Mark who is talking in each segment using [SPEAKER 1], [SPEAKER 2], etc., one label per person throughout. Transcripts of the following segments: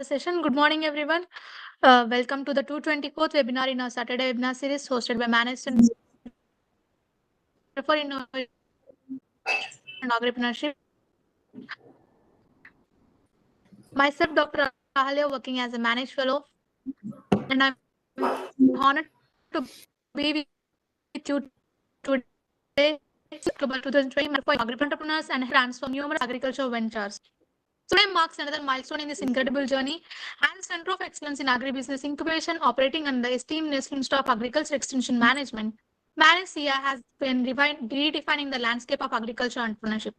[SPEAKER 1] session. Good morning, everyone. Welcome to the 224th webinar in our Saturday webinar series hosted by Managed Center for Innovation and Agripreneurship. Myself, Dr. Ahalya, working as a Managed Fellow, and I'm honored to be with you today, October 2020, for Agri-Entrepreneurs and transform numerous agricultural ventures. Today marks another milestone in this incredible journey and Center of Excellence in Agribusiness Incubation, operating under the esteemed National Institute of Agriculture Extension Management. MANAGE has been redefining the landscape of agriculture entrepreneurship.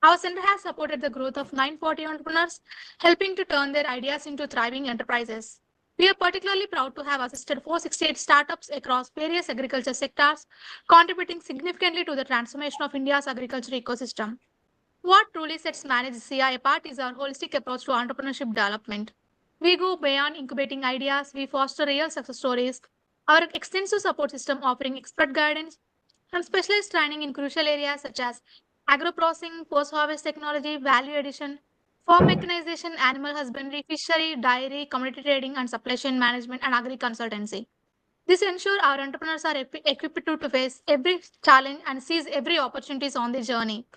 [SPEAKER 1] Our center has supported the growth of 940 entrepreneurs, helping to turn their ideas into thriving enterprises. We are particularly proud to have assisted 468 startups across various agriculture sectors, contributing significantly to the transformation of India's agriculture ecosystem. What truly sets Manage CI apart is our holistic approach to entrepreneurship development. We go beyond incubating ideas, we foster real success stories. Our extensive support system offering expert guidance and specialized training in crucial areas such as agro-processing, post-harvest technology, value addition, farm mechanization, animal husbandry, fishery, dairy, commodity trading, and supply chain management and agri consultancy. This ensures our entrepreneurs are equipped to face every challenge and seize every opportunities on the journey.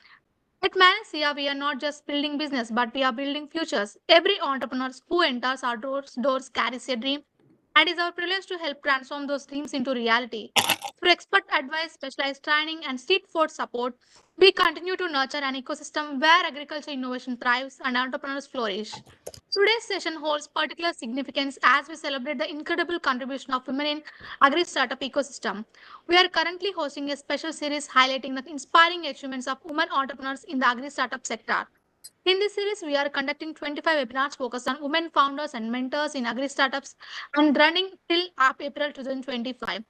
[SPEAKER 1] At Manasia, we are not just building business, but we are building futures. Every entrepreneur who enters our doors carries a dream, and it is our privilege to help transform those dreams into reality. Through expert advice, specialized training, and street force support, we continue to nurture an ecosystem where agriculture innovation thrives and entrepreneurs flourish. Today's session holds particular significance as we celebrate the incredible contribution of women in agri-startup ecosystem. We are currently hosting a special series highlighting the inspiring achievements of women entrepreneurs in the agri-startup sector. In this series, we are conducting 25 webinars focused on women founders and mentors in agri-startups and running till up April 2025.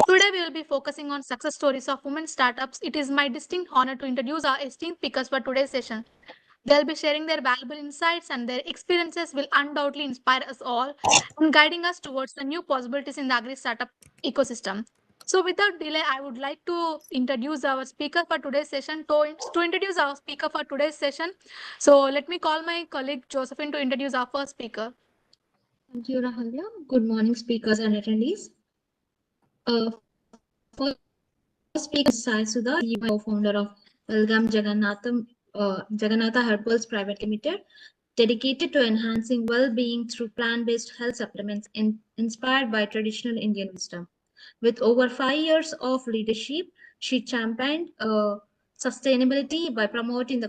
[SPEAKER 1] Today, we will be focusing on success stories of women startups. It is my distinct honor to introduce our esteemed speakers for today's session. They'll be sharing their valuable insights, and their experiences will undoubtedly inspire us all and guiding us towards the new possibilities in the agri startup ecosystem. So, without delay, I would like to introduce our speaker for today's session. To introduce our speaker for today's session, so let me call my colleague Josephine to introduce our first speaker.
[SPEAKER 2] Thank you, Rahalya. Good morning, speakers and attendees. First speaker is Sai Sudha, co-founder of Belgam Jagannatha Herbals Private Limited, dedicated to enhancing well-being through plant-based health supplements inspired by traditional Indian wisdom. With over 5 years of leadership, she championed sustainability by promoting the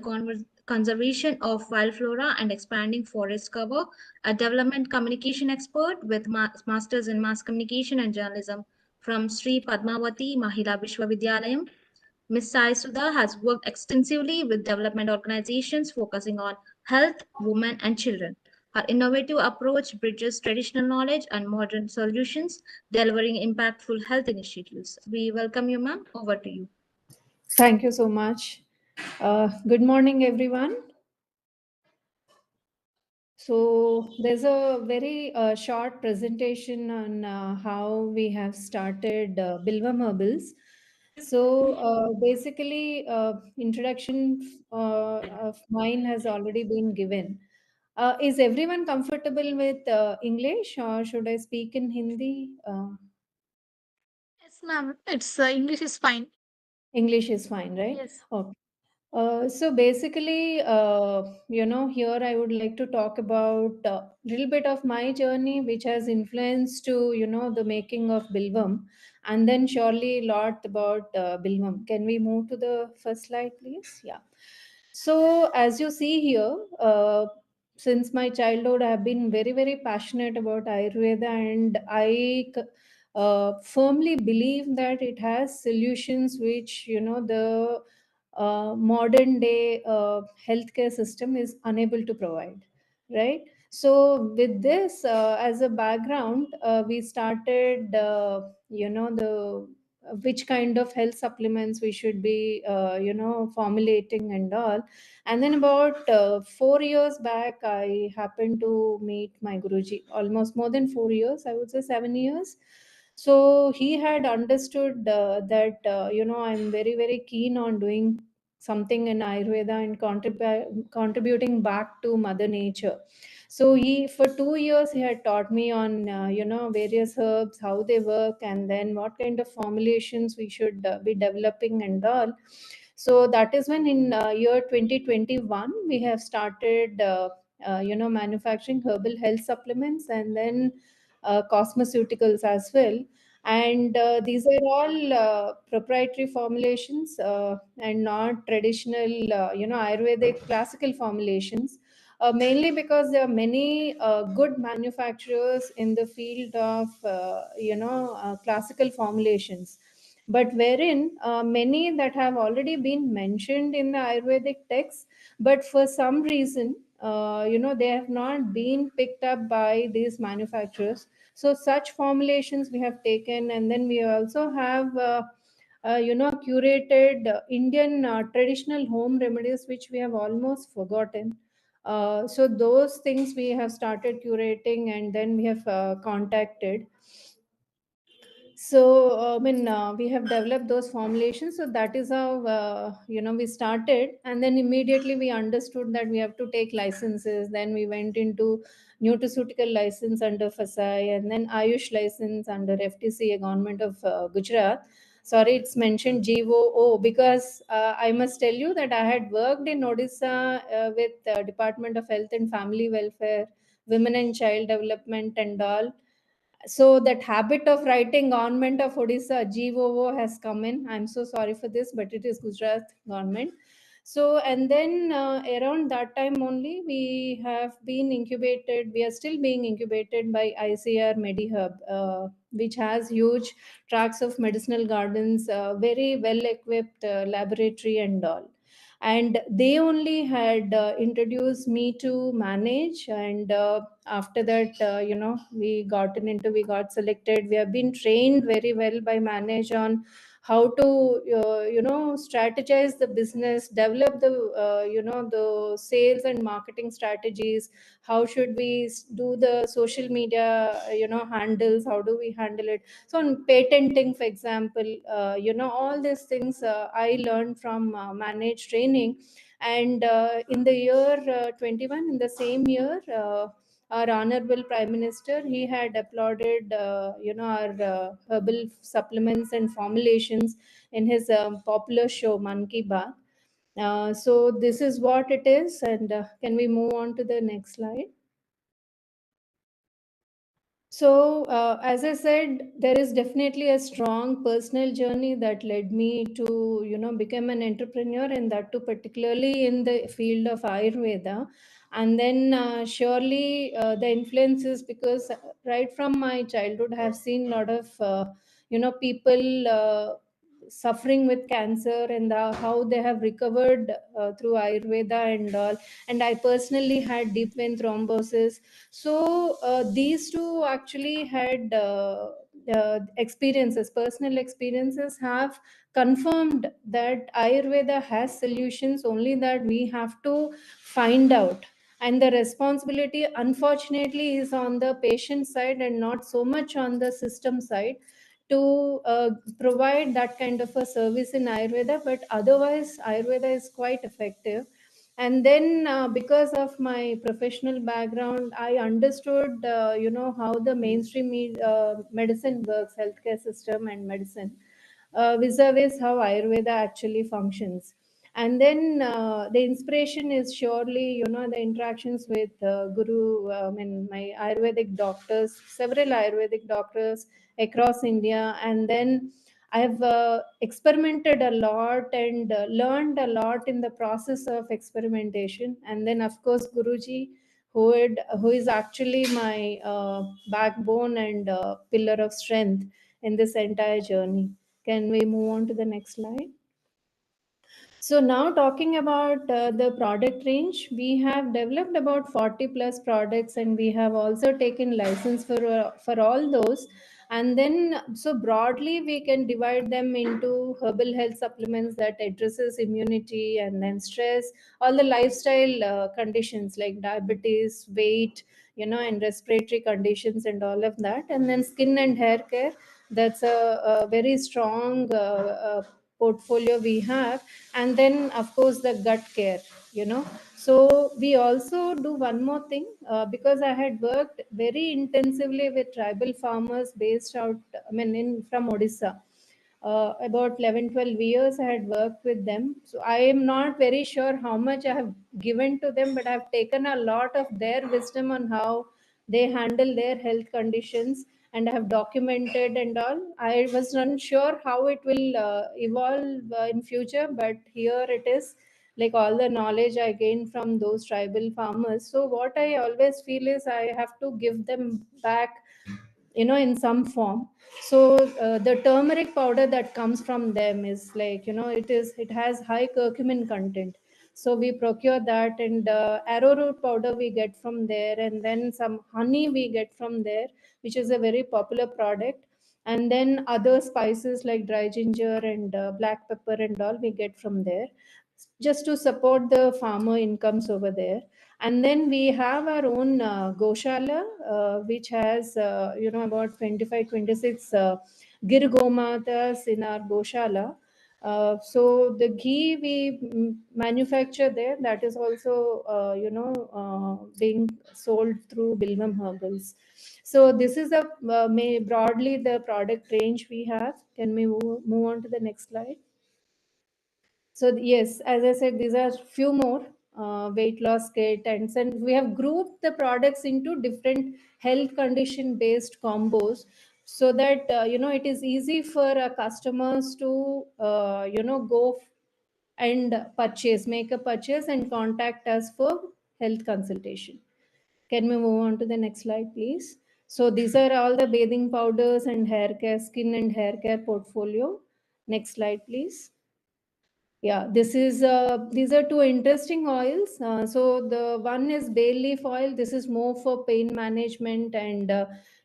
[SPEAKER 2] conservation of wild flora and expanding forest cover, a development communication expert with masters in mass communication and journalism from Sri Padmavati Mahila Vishwavidyalayam. Ms. Sai Sudha has worked extensively with development organizations focusing on health, women, and children. Her innovative approach bridges traditional knowledge and modern solutions, delivering impactful health initiatives. We welcome you, ma'am. Over to you.
[SPEAKER 3] Thank you so much. Good morning, everyone. So there's a very short presentation on how we have started Bilvam Herbals. So basically, introduction of mine has already been given. Is everyone comfortable with English, or should I speak in Hindi?
[SPEAKER 1] Yes, ma'am. It's English is fine.
[SPEAKER 3] English is fine, right?
[SPEAKER 1] Yes.
[SPEAKER 3] Okay. So basically, here I would like to talk about a little bit of my journey, which has influenced to, the making of Bilvam, and then surely a lot about Bilvam. Can we move to the first slide, please? Yeah. So as you see here, since my childhood, I have been very, very passionate about Ayurveda, and I firmly believe that it has solutions which, the modern day healthcare system is unable to provide, right? So with this as a background, we started the which kind of health supplements we should be formulating and all. And then about 4 years back, I happened to meet my Guruji, almost more than 4 years, I would say 7 years. So he had understood that I'm very, very keen on doing something in Ayurveda and contributing back to Mother Nature. So for 2 years he had taught me on various herbs, how they work, and then what kind of formulations we should be developing and all. So that is when in year 2021 we have started manufacturing herbal health supplements, and then cosmeceuticals as well. And these are all proprietary formulations, and not traditional Ayurvedic classical formulations, mainly because there are many good manufacturers in the field of classical formulations, but wherein many that have already been mentioned in the Ayurvedic texts, but for some reason they have not been picked up by these manufacturers. So such formulations we have taken, and then we also have curated Indian traditional home remedies, which we have almost forgotten. So those things we have started curating, and then we have contacted. So we have developed those formulations. So that is how we started, and then immediately we understood that we have to take licenses. Then we went into nutraceutical license under FSI, and then Ayush license under FTC, Government of Gujarat. Sorry, it's mentioned GOO, because I must tell you that I had worked in Odisha with Department of Health and Family Welfare, Women and Child Development and all. So that habit of writing Government of Odisha, GOO, has come in. I'm so sorry for this, but it is Gujarat government. So, and then around that time only, we have been incubated. We are still being incubated by ICR MediHub, which has huge tracts of medicinal gardens, very well equipped laboratory and all. And they only had introduced me to manage, and after that we got selected. We have been trained very well by manage on how to strategize the business, develop the the sales and marketing strategies. How should we do the social media handles, how do we handle it? So on patenting, for example, all these things I learned from managed training. And in the year 21, in the same year, our honorable Prime Minister, he had applauded our herbal supplements and formulations in his popular show Man Ki Baat. So this is what it is. And can we move on to the next slide? So, as I said, there is definitely a strong personal journey that led me to, become an entrepreneur, and that too particularly in the field of Ayurveda. And then, surely, the influences, because right from my childhood, I have seen a lot of, people suffering with cancer, and how they have recovered through Ayurveda and all. And I personally had deep vein thrombosis. So these two actually had personal experiences have confirmed that Ayurveda has solutions, only that we have to find out. And the responsibility, unfortunately, is on the patient side and not so much on the system side to provide that kind of a service in Ayurveda. But otherwise, Ayurveda is quite effective. And then because of my professional background, I understood how the mainstream medicine works, healthcare system and medicine, vis-a-vis how Ayurveda actually functions. And then the inspiration is surely the interactions with guru my Ayurvedic doctors, several Ayurvedic doctors across India. And then I've experimented a lot and learned a lot in the process of experimentation. And then, of course, Guruji, who is actually my backbone and pillar of strength in this entire journey. Can we move on to the next slide? So now talking about the product range, we have developed about 40 plus products, and we have also taken license for all those. And then, so broadly, we can divide them into herbal health supplements that addresses immunity and then stress, all the lifestyle conditions like diabetes, weight, and respiratory conditions and all of that. And then skin and hair care, that's a very strong portfolio we have. And then, of course, the gut care. So we also do one more thing, because I had worked very intensively with tribal farmers based out, from Odisha. About 11, 12 years I had worked with them. So I am not very sure how much I have given to them, but I have taken a lot of their wisdom on how they handle their health conditions, and I have documented and all. I was unsure how it will evolve in future, but here it is, like all the knowledge I gained from those tribal farmers. So what I always feel is I have to give them back, in some form. So the turmeric powder that comes from them is like, it has high curcumin content. So we procure that, and arrowroot powder we get from there, and then some honey we get from there, which is a very popular product. And then other spices like dry ginger and black pepper and all we get from there, just to support the farmer incomes over there. And then we have our own goshala, which has about 25, 26 gir gomatas in our goshala. So the ghee we manufacture there, that is also being sold through Bilvam Herbals. So this is the broadly the product range we have. Can we move on to the next slide? So yes, as I said, these are few more weight loss kit, and we have grouped the products into different health condition based combos, so that it is easy for customers to go and make a purchase and contact us for health consultation. Can we move on to the next slide, please? So these are all the bathing powders and hair care, skin and hair care portfolio. Next slide, please. Yeah, these are two interesting oils. So the one is bay leaf oil. This is more for pain management, and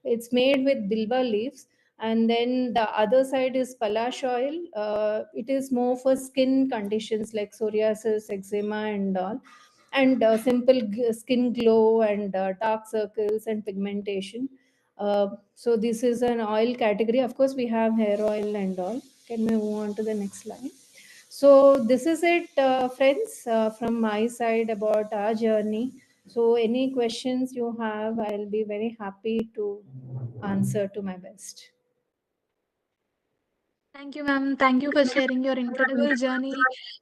[SPEAKER 3] it's made with bilba leaves. And then the other side is palash oil. It is more for skin conditions like psoriasis, eczema, and all, and simple skin glow and dark circles and pigmentation. So this is an oil category. Of course, we have hair oil and all. Can we move on to the next slide? So this is it, friends, from my side about our journey. So any questions you have, I'll be very happy to answer to my best.
[SPEAKER 1] Thank you, ma'am. Thank you for sharing your incredible journey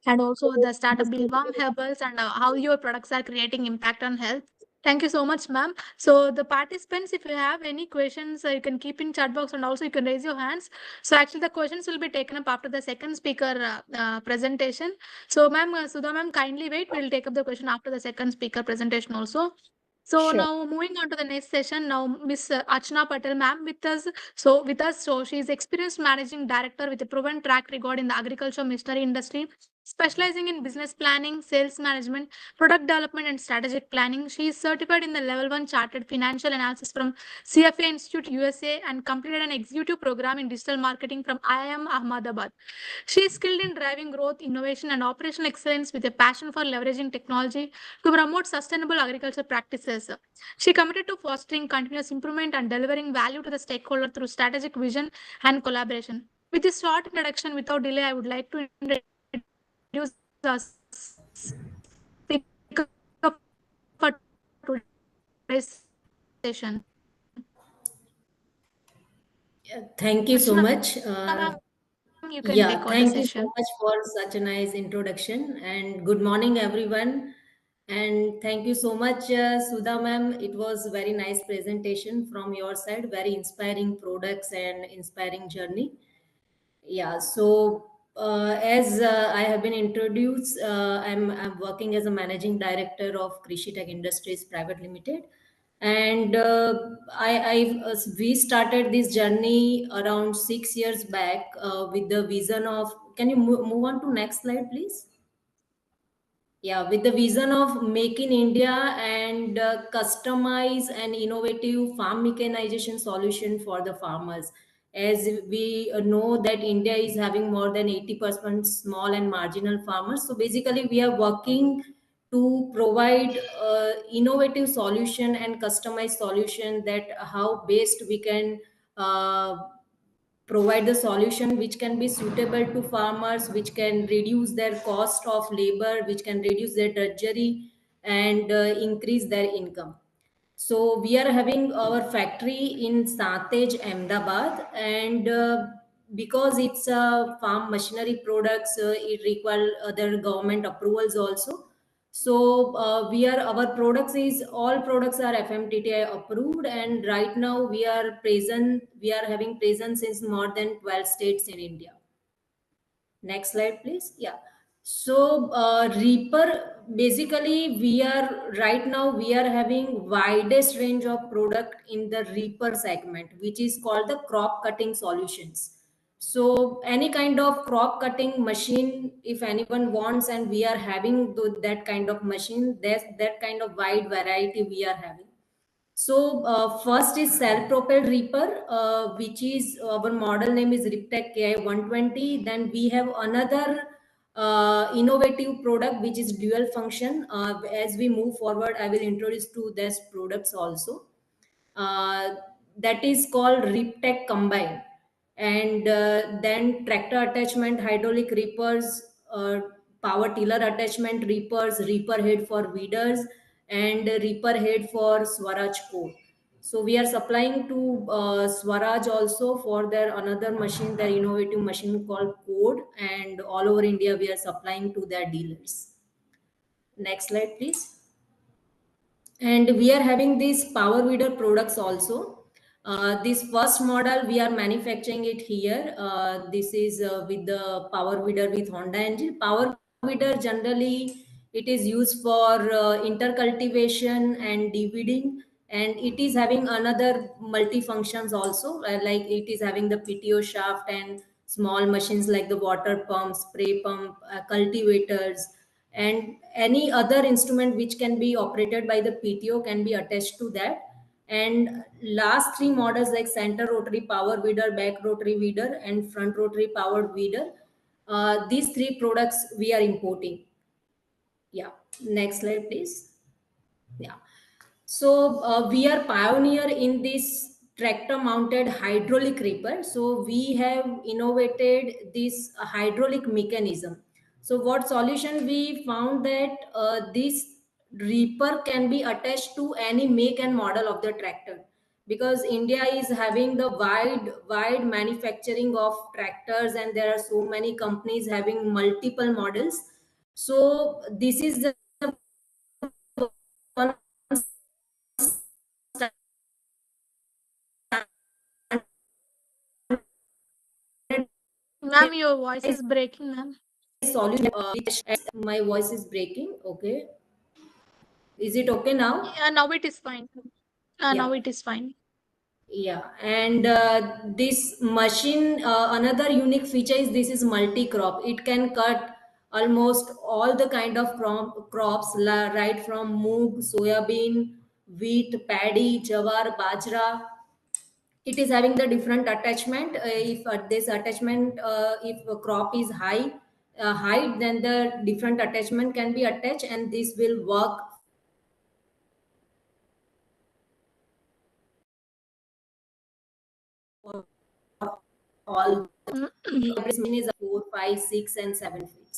[SPEAKER 1] and also the startup Bilvam Herbals and how your products are creating impact on health. Thank you so much, ma'am. So the participants, if you have any questions, you can keep in chat box and also you can raise your hands. So actually the questions will be taken up after the second speaker presentation. So ma'am, Sudha ma'am, kindly wait. We'll take up the question after the second speaker presentation also. So
[SPEAKER 3] Sure.
[SPEAKER 1] now moving on to the next session, now Miss Archana Patel ma'am with us, she is experienced managing director with a proven track record in the agriculture machinery industry, specializing in business planning, sales management, product development, and strategic planning. She is certified in the Level 1 Chartered Financial Analysis from CFA Institute USA and completed an executive program in digital marketing from IIM Ahmedabad. She is skilled in driving growth, innovation, and operational excellence with a passion for leveraging technology to promote sustainable agriculture practices. She committed to fostering continuous improvement and delivering value to the stakeholder through strategic vision and collaboration. With this short introduction, without delay, I would like to introduce our speaker for today's session.
[SPEAKER 4] Thank you so
[SPEAKER 1] Archana
[SPEAKER 4] much.
[SPEAKER 1] ma'am, you can take
[SPEAKER 4] Yeah,
[SPEAKER 1] over the
[SPEAKER 4] thank you so
[SPEAKER 1] session.
[SPEAKER 4] much for such a nice introduction and good morning, everyone. And thank you so much, Sudha ma'am. It was very nice presentation from your side, very inspiring products and inspiring journey. Yeah, so as I have been introduced, I'm working as a managing director of Krishi Tech Industries Private Limited, and we started this journey around 6 years back with the vision of. Can you move on to next slide, please? Yeah, with the vision of make in India and customize and innovative farm mechanization solution for the farmers. As we know that India is having more than 80% small and marginal farmers. So basically we are working to provide innovative solution and customized solution that how best we can uh, provide the solution which can be suitable to farmers, which can reduce their cost of labor, which can reduce their drudgery, and increase their income. So we are having our factory in Satej, Ahmedabad, and because it's a farm machinery products, it require other government approvals also. So our products is, all products are FMTTI approved, and right now we are present. We are having presence in more than 12 states in India. Next slide, please. Yeah. So Reaper, basically we are right now we are having widest range of product in the Reaper segment, which is called the crop cutting solutions. So any kind of crop cutting machine, if anyone wants, and we are having that kind of machine, there's that kind of wide variety we are having. So first is self-propelled reaper, which is our model name is Riptech KI-120. Then we have another innovative product which is dual function. As we move forward, I will introduce to these products also. That is called Riptech Combine. And then tractor attachment, hydraulic reapers, power tiller attachment reapers, reaper head for weeders, and reaper head for Swaraj Core. So we are supplying to Swaraj also for their another machine, their innovative machine called Code, and all over India we are supplying to their dealers. Next slide, please. And we are having these power weeder products also. This first model we are manufacturing it here. This is with the power weeder with Honda engine. Power weeder generally it is used for intercultivation and deweeding, and it is having another multi functions also, like it is having the PTO shaft and small machines like the water pump, spray pump, cultivators, and any other instrument which can be operated by the PTO can be attached to that. And last three models like center rotary power weeder, back rotary weeder, and front rotary powered weeder, these three products we are importing. Yeah. Next slide, please. Yeah. So we are pioneer in this tractor mounted hydraulic reaper. So we have innovated this hydraulic mechanism. So what solution we found that this reaper can be attached to any make and model of the tractor, because India is having the wide manufacturing of tractors, and there are so many companies having multiple models. So this is the one
[SPEAKER 1] Ma'am, your voice is breaking, ma'am.
[SPEAKER 4] solution. My voice is breaking. Okay. Is it okay now?
[SPEAKER 1] Yeah, now it is fine.
[SPEAKER 4] Yeah.
[SPEAKER 1] Now it is fine.
[SPEAKER 4] Yeah. And this machine, another unique feature is this is multi-crop. It can cut almost all the kind of crops, right from moong, soybean, wheat, paddy, jawar, bajra. It is having the different attachment. If this attachment, if a crop is high, then the different attachment can be attached, and this will work for all. This machine is 4, 5, 6, and 7 feet.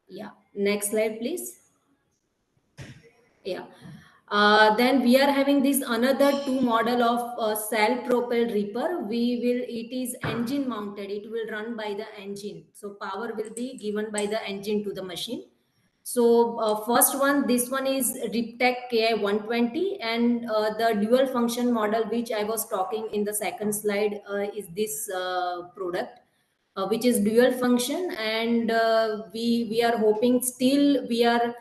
[SPEAKER 4] Yeah. Next slide, please. Yeah. Then we are having this another two model of self-propelled reaper. It is engine mounted. It will run by the engine. So power will be given by the engine to the machine. So first one, this one is Riptech KI-120, and the dual function model, which I was talking in the second slide, is this product. Which is dual function, and we are hoping, still we are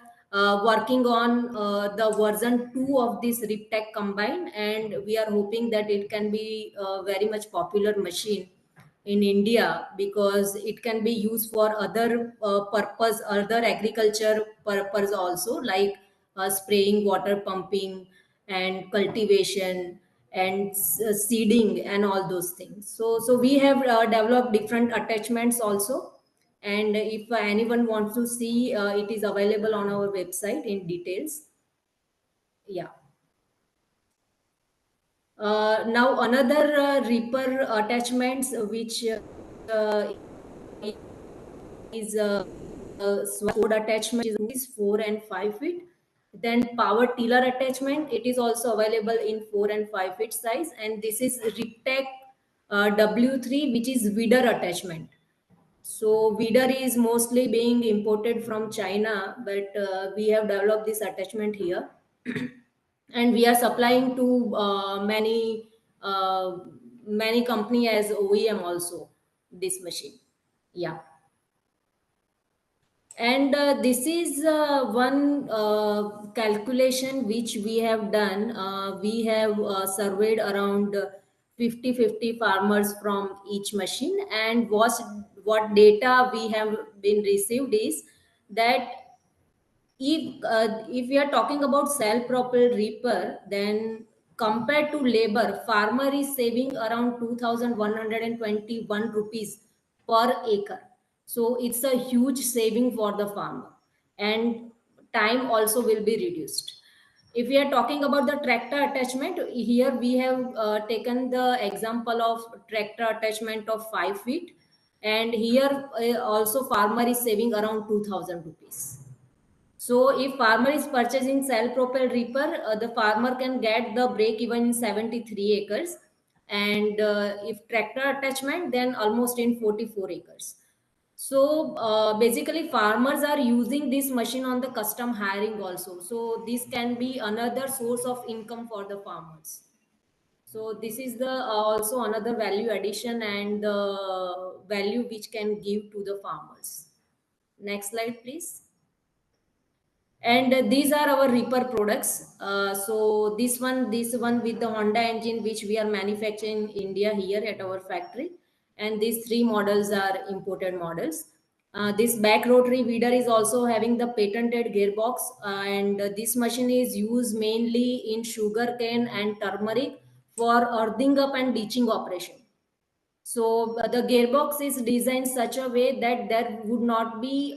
[SPEAKER 4] working on the version 2 of this Riptech Combine, and we are hoping that it can be a very much popular machine in India, because it can be used for other other agriculture purpose also, like spraying, water pumping, and cultivation, and seeding, and all those things. So we have developed different attachments also, and if anyone wants to see, it is available on our website in details. Yeah. Now another reaper attachments which is sword attachment is 4 and 5 feet. Then power tiller attachment, it is also available in 4 and 5 feet size. And this is Riptech W3, which is weeder attachment. So weeder is mostly being imported from China, but we have developed this attachment here. And we are supplying to many company as OEM also, this machine. Yeah. And this is one calculation which we have done. We have surveyed around 50 farmers from each machine, and what data we have been received is that if we are talking about self-propelled reaper, then compared to labor, farmer is saving around 2,121 rupees per acre. So it's a huge saving for the farmer, and time also will be reduced. If we are talking about the tractor attachment, here we have taken the example of tractor attachment of 5 feet, and here also farmer is saving around 2,000 rupees. So if farmer is purchasing self-propelled reaper, the farmer can get the break even in 73 acres. And if tractor attachment, then almost in 44 acres. So basically farmers are using this machine on the custom hiring also. So this can be another source of income for the farmers. So this is the also another value addition and the value which can give to the farmers. Next slide, please. And these are our reaper products. So this one with the Honda engine, which we are manufacturing in India here at our factory. And these three models are imported models. This back rotary weeder is also having the patented gearbox, and this machine is used mainly in sugarcane and turmeric for earthing up and ditching operation. So the gearbox is designed such a way that there would not be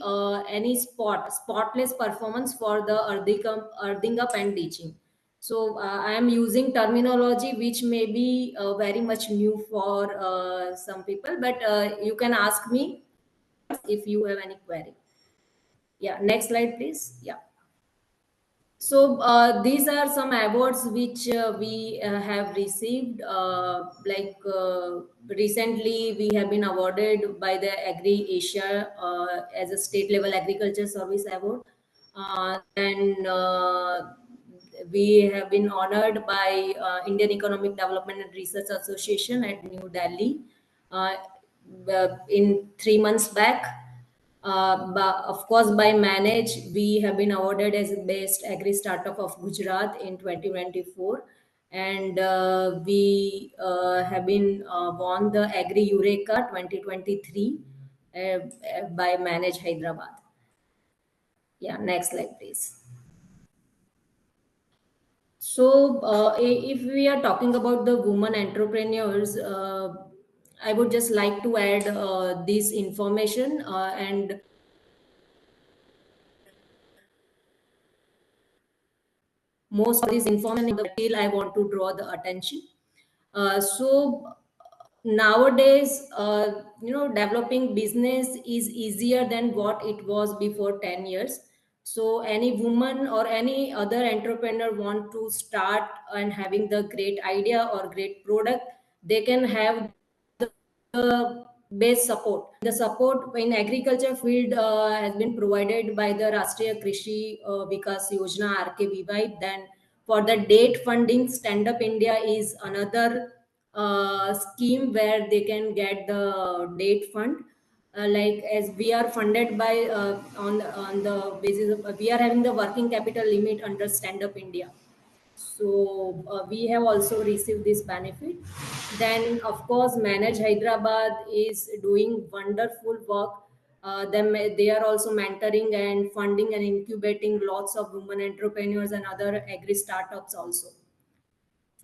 [SPEAKER 4] any spotless performance for the earthing up and ditching. So I am using terminology which may be very much new for some people, but you can ask me if you have any query. Yeah, next slide, please. Yeah. So these are some awards which we have received. Recently, we have been awarded by the Agri Asia as a state level agriculture service award. And we have been honored by Indian Economic Development and Research Association at New Delhi in 3 months back. But of course, by Manage, we have been awarded as Best Agri-Startup of Gujarat in 2024. And we have been won the Agri Eureka 2023 by Manage Hyderabad. Yeah, next slide, please. So, if we are talking about the women entrepreneurs, I would just like to add this information and most of this information till I want to draw the attention. So nowadays, developing business is easier than what it was before 10 years. So any woman or any other entrepreneur want to start and having the great idea or great product, they can have the base support. The support in agriculture field has been provided by the Rashtriya Krishi Vikas Yojana RKVY. Then for the date funding, Stand Up India is another scheme where they can get the date fund. Like as we are funded by on the basis of we are having the working capital limit under Stand Up India. So we have also received this benefit. Then of course Manage Hyderabad is doing wonderful work. They are also mentoring and funding and incubating lots of women entrepreneurs and other agri startups also.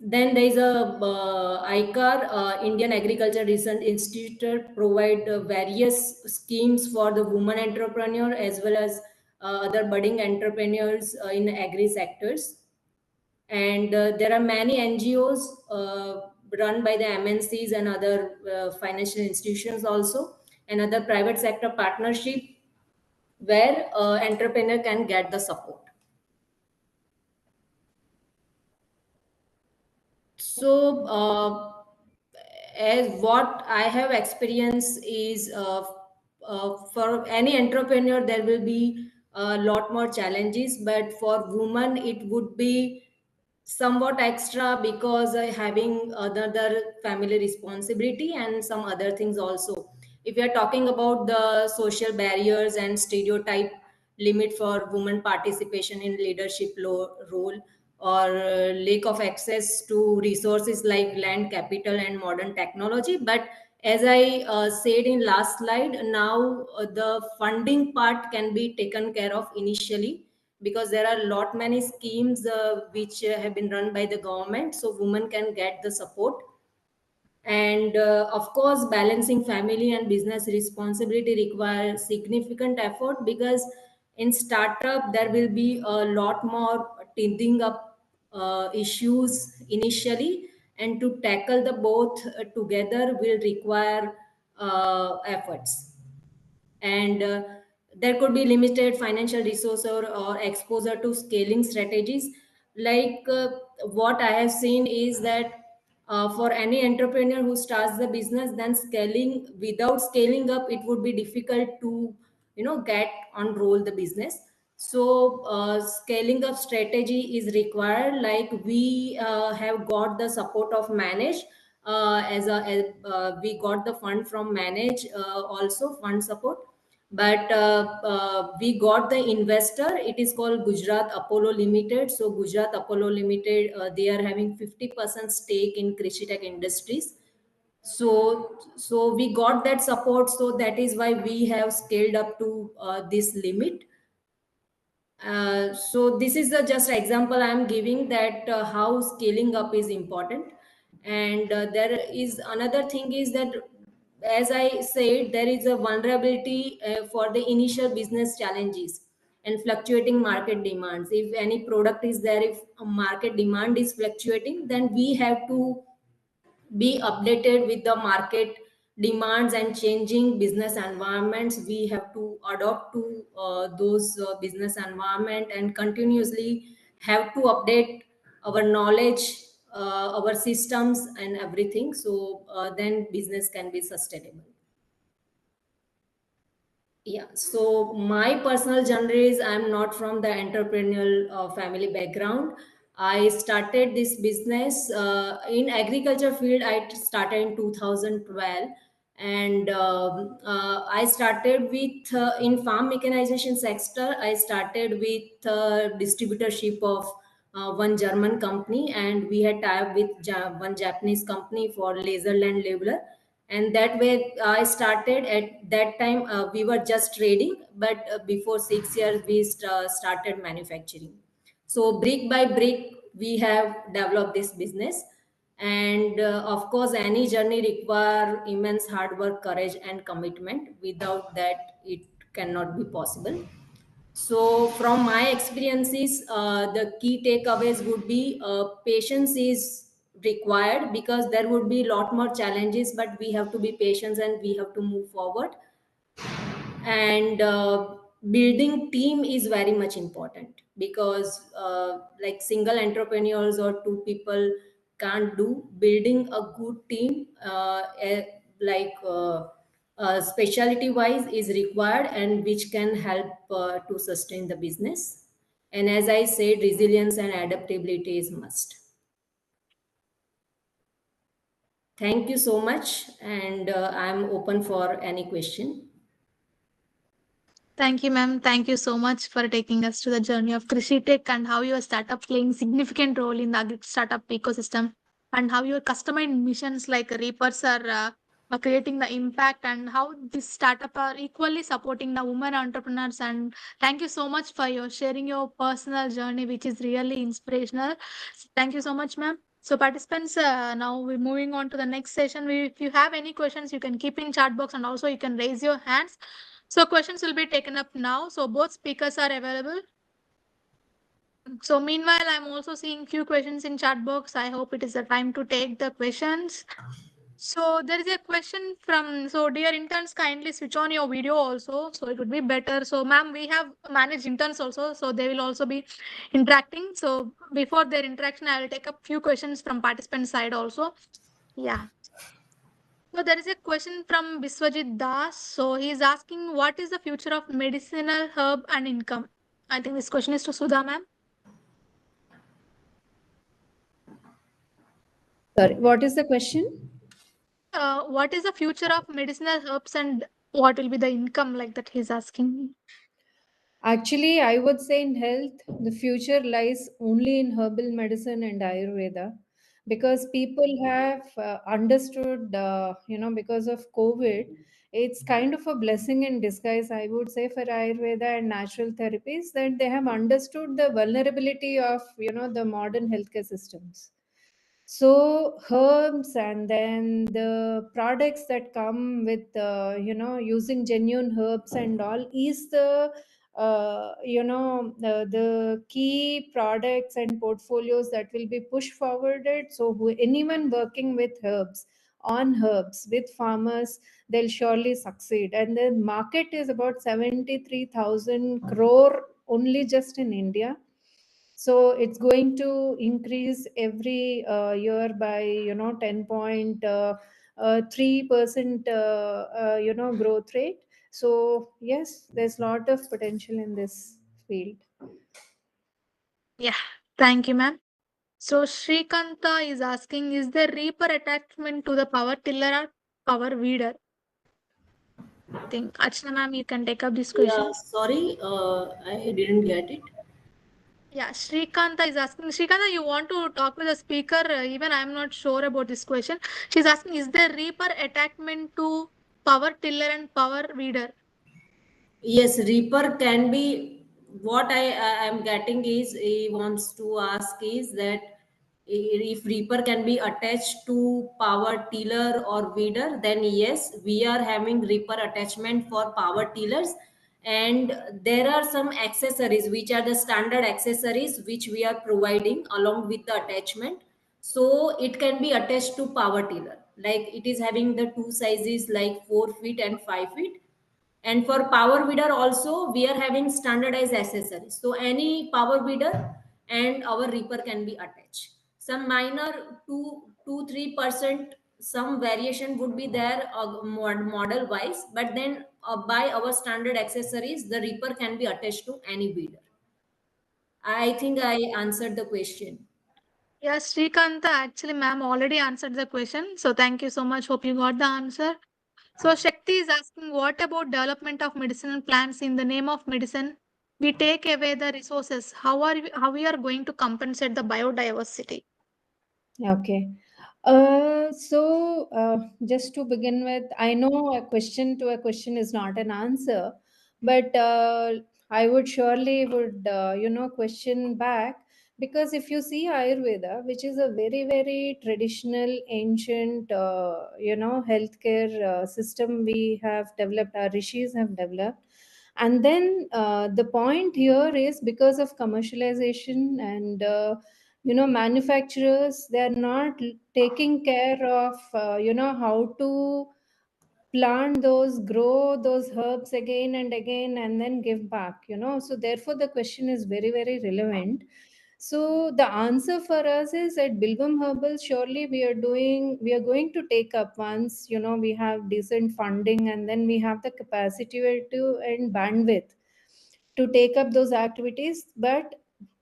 [SPEAKER 4] Then there is a ICAR, Indian Agriculture Research Institute, provide various schemes for the women entrepreneur as well as other budding entrepreneurs in agri sectors. And there are many NGOs run by the MNCs and other financial institutions also, and other private sector partnership where entrepreneur can get the support. So as what I have experienced is for any entrepreneur there will be a lot more challenges, but for women it would be somewhat extra because having another family responsibility and some other things also. If we are talking about the social barriers and stereotype limit for women participation in leadership role, or lack of access to resources like land, capital and modern technology. But as I said in last slide, now the funding part can be taken care of initially, because there are lot many schemes which have been run by the government, so women can get the support. And of course balancing family and business responsibility requires significant effort, because in startup there will be a lot more teething up issues initially, and to tackle the both together will require efforts. And there could be limited financial resource or exposure to scaling strategies. Like what I have seen is that for any entrepreneur who starts the business, then scaling, without scaling up it would be difficult to get on roll the business. So scaling up strategy is required. Like we have got the support of manage, we got the fund from manage, also fund support. But we got the investor, it is called Gujarat Apollo Limited. So Gujarat Apollo Limited, they are having 50% stake in Krishi Tech Industries. So we got that support, so that is why we have scaled up to this limit. So this is the just example I am giving, that how scaling up is important. And there is another thing is that, as I said, there is a vulnerability for the initial business challenges and fluctuating market demands. If any product is there, if a market demand is fluctuating, then we have to be updated with the market demands and changing business environments. We have to adopt to those business environment, and continuously have to update our knowledge, our systems and everything, so then business can be sustainable. Yeah, so my personal journey is, I'm not from the entrepreneurial family background. I started this business in agriculture field. I started in 2012, and I started with in farm mechanization sector. I started with distributorship of one German company, and we had tied with one Japanese company for laser land leveler. And that way I started. At that time we were just trading, but before 6 years we started manufacturing. So brick by brick we have developed this business. And of course any journey require immense hard work, courage and commitment. Without that it cannot be possible. So, from my experiences, the key takeaways would be patience is required, because there would be a lot more challenges, but we have to be patient and we have to move forward. And building team is very much important, because like single entrepreneurs or two people can't do. Building a good team, like specialty wise is required, and which can help to sustain the business. And as I said, resilience and adaptability is must. Thank you so much, and I'm open for any question.
[SPEAKER 1] Thank you, ma'am. Thank you so much for taking us to the journey of Krishi Tech and how your startup playing significant role in the startup ecosystem, and how your customized missions like Reapers are creating the impact, and how this startup are equally supporting the women entrepreneurs. And thank you so much for your sharing your personal journey, which is really inspirational. Thank you so much, ma'am. So participants, now we're moving on to the next session. If you have any questions, you can keep in chat box, and also you can raise your hands. So questions will be taken up now. So both speakers are available. So meanwhile, I'm also seeing few questions in chat box. I hope it is the time to take the questions. So there is a question from, so dear interns, kindly switch on your video also, so it would be better. So ma'am, we have managed interns also, so they will also be interacting. So before their interaction, I will take a few questions from participant side also. Yeah. So there is a question from Biswajit Das. So he is asking, what is the future of medicinal herb and income? I think this question is to Sudha ma'am.
[SPEAKER 3] Sorry, what is the question?
[SPEAKER 1] What is the future of medicinal herbs and what will be the income, like that he's asking?
[SPEAKER 3] Actually, I would say in health, the future lies only in herbal medicine and Ayurveda, because people have understood, because of COVID, it's kind of a blessing in disguise, I would say, for Ayurveda and natural therapies, that they have understood the vulnerability of, the modern healthcare systems. So herbs and then the products that come with using genuine herbs and all is the key products and portfolios that will be pushed forwarded. So anyone working with herbs, on herbs with farmers, they'll surely succeed. And the market is about 73,000 crore only just in India. So it's going to increase every year by 10.3% growth rate. So yes, there's a lot of potential in this field.
[SPEAKER 1] Yeah, thank you, ma'am. So Shrikanta is asking, is there reaper attachment to the power tiller or power weeder? I think Achna ma'am, you can take up this
[SPEAKER 4] Yeah,
[SPEAKER 1] question.
[SPEAKER 4] sorry, I didn't get it.
[SPEAKER 1] Yeah, Shrikanta is asking. Shrikanta, you want to talk with the speaker? Even I'm not sure about this question. She's asking, is there reaper attachment to power tiller and power weeder?
[SPEAKER 4] Yes, Reaper can be what I am getting is he wants to ask is that if Reaper can be attached to power tiller or weeder, then yes, we are having Reaper attachment for power tillers, and there are some accessories which are the standard accessories which we are providing along with the attachment. So it can be attached to power tiller, like it is having the two sizes like 4 feet and 5 feet, and for power weeder also we are having standardized accessories, so any power weeder and our reaper can be attached. Some minor 2-3% some variation would be there model wise, but then by our standard accessories the reaper can be attached to any weeder. I think I answered the question.
[SPEAKER 1] Yes, Shrikanta, actually, ma'am already answered the question. So thank you so much. Hope you got the answer. So Shakti is asking, what about development of medicinal plants in the name of medicine? We take away the resources. How we are going to compensate the biodiversity?
[SPEAKER 3] Okay. Just to begin with, I know a question to a question is not an answer, but I would surely would question back, because if you see Ayurveda, which is a very very traditional ancient healthcare system we have developed, our rishis have developed, and then the point here is because of commercialization and manufacturers, they are not taking care of how to plant those, grow those herbs again and again and then give back, so therefore the question is very very relevant. So the answer for us is at Bilbam Herbal, surely we are going to take up, once we have decent funding and then we have the capacity to and bandwidth to take up those activities. But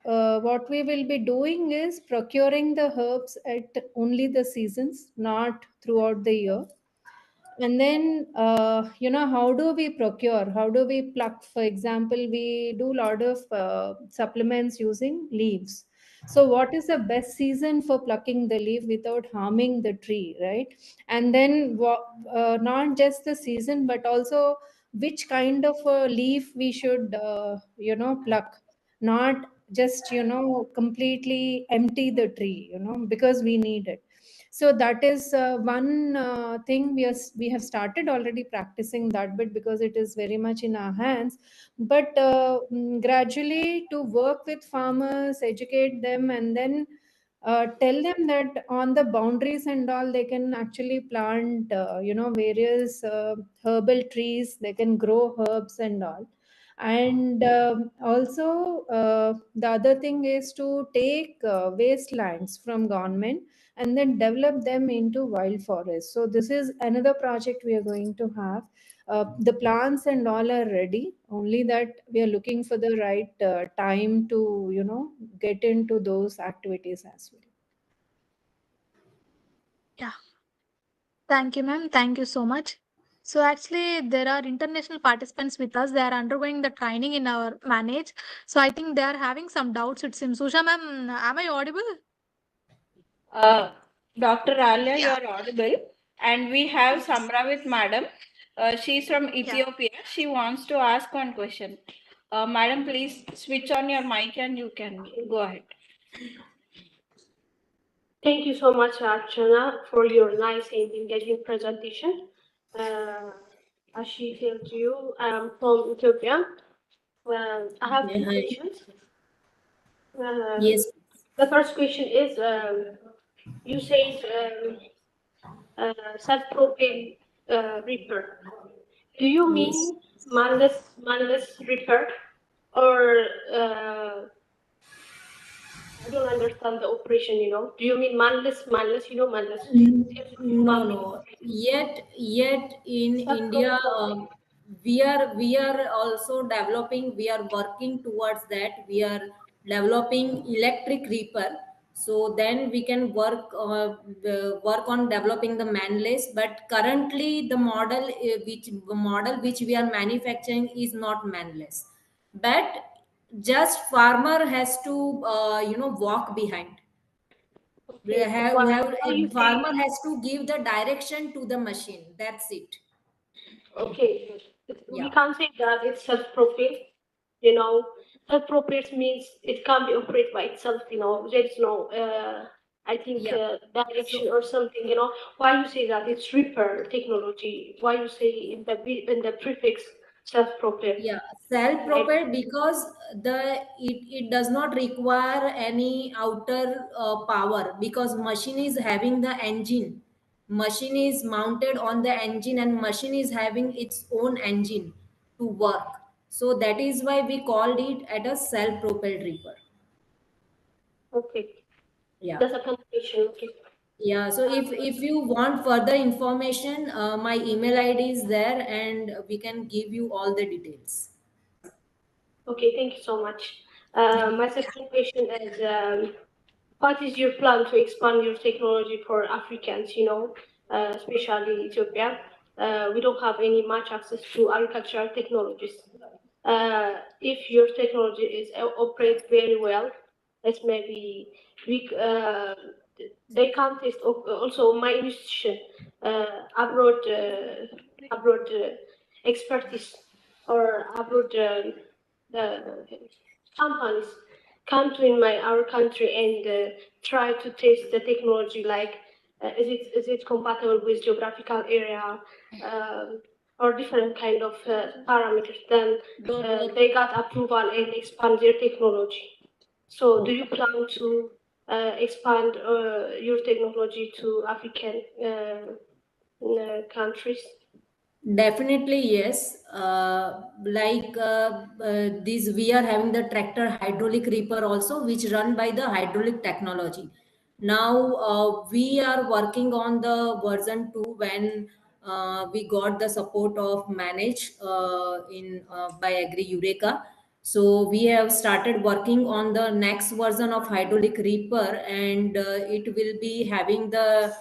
[SPEAKER 3] what we will be doing is procuring the herbs at only the seasons, not throughout the year. And then, how do we procure? How do we pluck? For example, we do a lot of supplements using leaves. So, what is the best season for plucking the leaf without harming the tree, right? And then, not just the season, but also which kind of a leaf we should, pluck. Not just, completely empty the tree, because we need it. So that is one thing we have started already practicing that bit, because it is very much in our hands. But gradually to work with farmers, educate them, and then tell them that on the boundaries and all, they can actually plant various herbal trees, they can grow herbs and all. And also the other thing is to take wastelands from government and then develop them into wild forests. So this is another project we are going to have. The plants and all are ready, only that we are looking for the right time to get into those activities as well.
[SPEAKER 1] Yeah. Thank you, ma'am. Thank you so much. So actually, there are international participants with us. They are undergoing the training in our manage. So I think they are having some doubts. It seems. Susha, ma'am, am I audible?
[SPEAKER 5] Uh, Dr. Alia, you are audible. And we have Samravit Madam. She's from Ethiopia. She wants to ask one question. Madam, please switch on your mic and you can go ahead.
[SPEAKER 6] Thank you so much, Archana, for your nice and engaging presentation. As she said to you, I'm from Ethiopia. Well, I have two questions.
[SPEAKER 4] Yes.
[SPEAKER 6] The first question is, you said self-propelled reaper. Do you mean manless reaper, or I don't understand the operation, Do you mean manless, manless?
[SPEAKER 4] No. Yet in India, we are also developing. We are working towards that. We are developing electric reaper. So then we can work on developing the manless. But currently, the model which we are manufacturing is not manless. But just farmer has to walk behind.
[SPEAKER 6] Okay, why
[SPEAKER 4] A
[SPEAKER 6] you say?
[SPEAKER 4] farmer has to give the direction to the machine. That's it.
[SPEAKER 6] Okay, we
[SPEAKER 4] Yeah.
[SPEAKER 6] can't say that it's self-propelled. Self-propelled means it can't be operated by itself. There is no, I think,
[SPEAKER 4] Yeah.
[SPEAKER 6] direction
[SPEAKER 4] So
[SPEAKER 6] or something. Why you say that it's repair technology? Why you say in the prefix self-propelled?
[SPEAKER 4] yeah, self-propelled because it does not require any outer power because machine is having the engine. Machine is mounted on the engine and machine is having its own engine to work. So that is why we called it at a self-propelled reaper.
[SPEAKER 6] Okay,
[SPEAKER 4] Yeah.
[SPEAKER 6] that's a confirmation. Okay.
[SPEAKER 4] Yeah, so if you want further information, my email ID is there and we can give you all the details.
[SPEAKER 6] Okay, thank you so much. My second question is, what is your plan to expand your technology for Africans, especially Ethiopia? We don't have any much access to agricultural technologies. If your technology is operate very well, it's maybe we they can test also my institution abroad expertise or abroad the companies come to our country and try to test the technology, like is it compatible with geographical area, or different kind of parameters. Then they got approval and expand their technology. So do you plan to expand your technology to African countries?
[SPEAKER 4] Definitely, yes. This, we are having the tractor hydraulic reaper also, which run by the hydraulic technology. Now we are working on the version 2 when we got the support of Manage in by Agri Eureka. So we have started working on the next version of hydraulic reaper, and it will be having the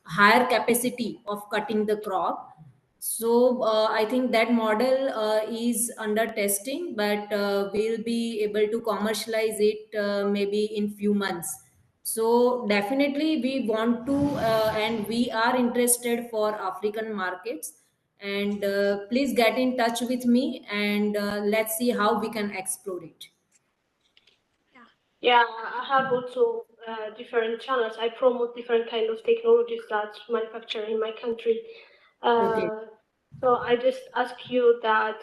[SPEAKER 4] higher capacity of cutting the crop. So I think that model is under testing, but we'll be able to commercialize it maybe in few months. So definitely we want to and we are interested for African markets. And please get in touch with me and let's see how we can explore it.
[SPEAKER 6] Yeah, I have also different channels. I promote different kind of technologies that's manufactured in my country.
[SPEAKER 4] Okay.
[SPEAKER 6] So I just ask you that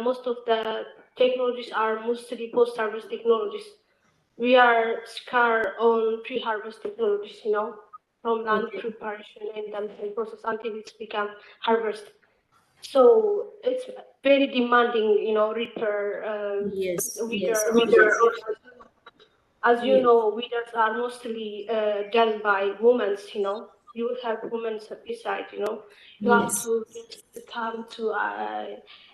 [SPEAKER 6] most of the technologies are mostly post-harvest technologies. We are scarred on pre-harvest technologies, you know, from land
[SPEAKER 4] Okay.
[SPEAKER 6] preparation and then the process until it's become harvest. So it's very demanding, you know, reaper,
[SPEAKER 4] Yes, yes, of
[SPEAKER 6] weeder.
[SPEAKER 4] course.
[SPEAKER 6] As you
[SPEAKER 4] Yes,
[SPEAKER 6] know, weeders are mostly done by women, you know. You will have women beside, you know. You have
[SPEAKER 4] yes,
[SPEAKER 6] to just come to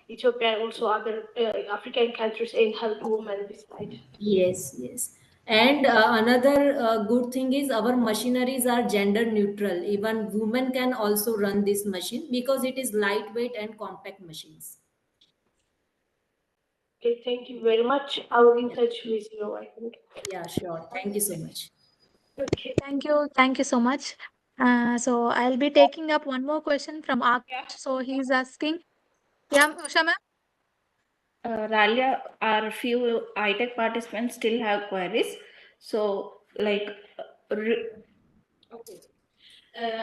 [SPEAKER 6] Ethiopia and also other African countries and help women beside.
[SPEAKER 4] yes, yes. And another good thing is our machineries are gender neutral. Even women can also run this machine because it is lightweight and compact machines.
[SPEAKER 6] Okay, thank you very much. I will in touch with you, I think.
[SPEAKER 4] Yeah, sure. Thank you so much.
[SPEAKER 6] Okay.
[SPEAKER 1] Thank you so much. So I'll be taking up one more question from Akash.
[SPEAKER 5] Yeah.
[SPEAKER 1] So he's asking, yeah, Usha ma'am.
[SPEAKER 5] Ralia, our few iTech participants still have queries. So, like,
[SPEAKER 7] Okay.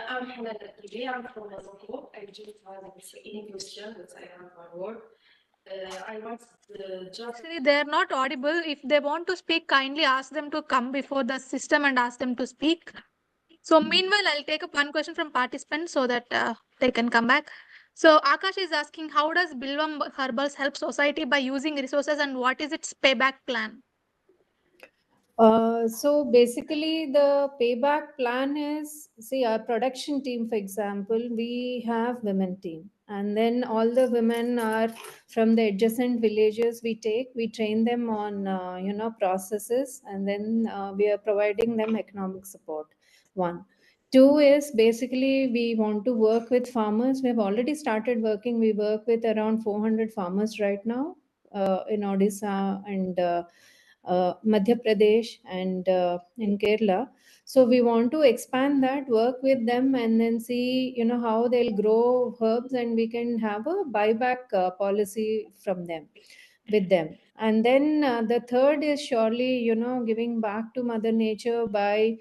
[SPEAKER 7] I'm Hannah Nakiri. I'm from Morocco. I just have any question that I have forward. I want just.
[SPEAKER 1] Actually, they're not audible. If they want to speak, kindly ask them to come before the system and ask them to speak. So meanwhile, I'll take up one question from participants so that they can come back. So Akash is asking, how does Bilvam Herbals help society by using resources and what is its payback plan?
[SPEAKER 3] So basically, the payback plan is, see, our production team, for example, we have women team, and then all the women are from the adjacent villages. We train them on processes, and then we are providing them economic support. One. Two is basically we want to work with farmers. We have already started working. We work with around 400 farmers right now in Odisha and Madhya Pradesh and in Kerala. So we want to expand that, work with them, and then see how they'll grow herbs, and we can have a buyback policy from them with them. And then the third is surely giving back to Mother Nature by